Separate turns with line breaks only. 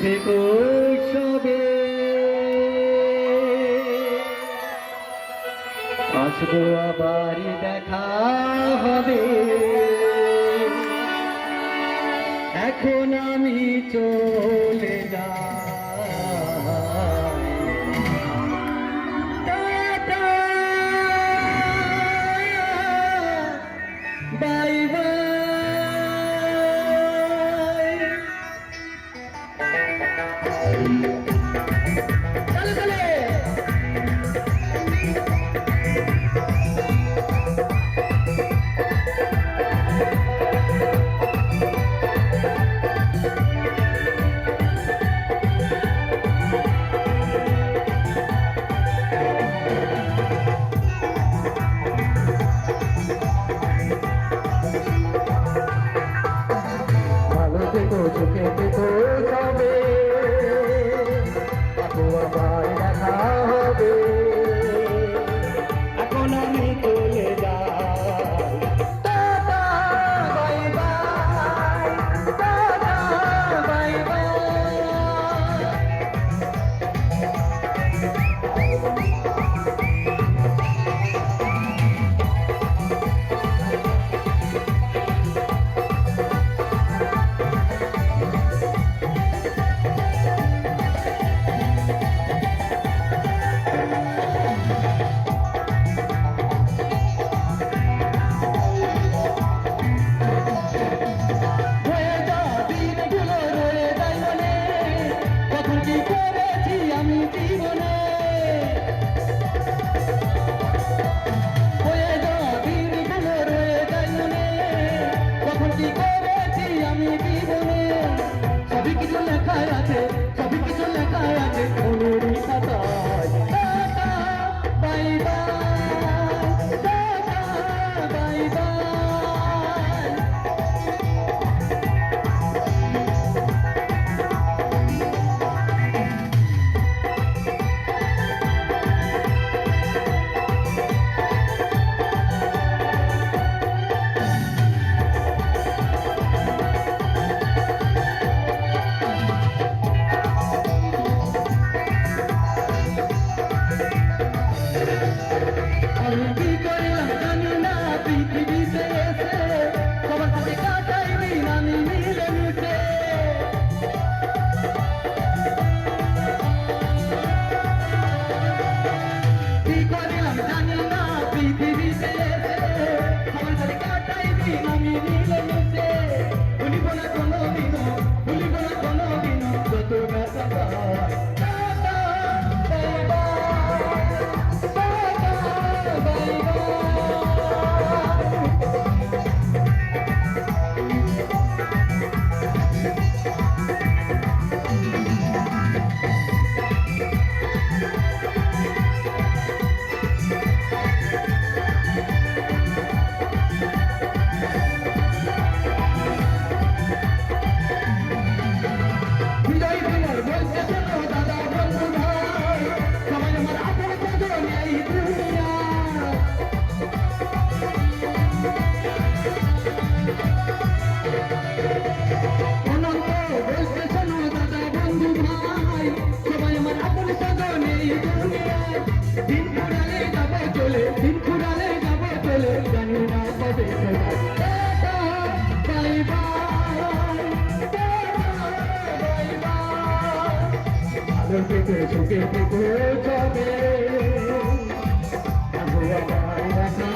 থেকো সবে আসবো আবার দেখা হবে। এখন আমি চলে যাই, টাটা বাই বাই। চোখে দেখো সবে আবার দেখা হবে। এখন আমি চলে যাই, tata bye bye, tata bye bye. সবই কিছু লেখা আছে, সবই কিছু লেখা আছে মনেরই খাতায়। Tata bye bye, tata bye bye. চোখে দেখো যাবে, আবার দেখা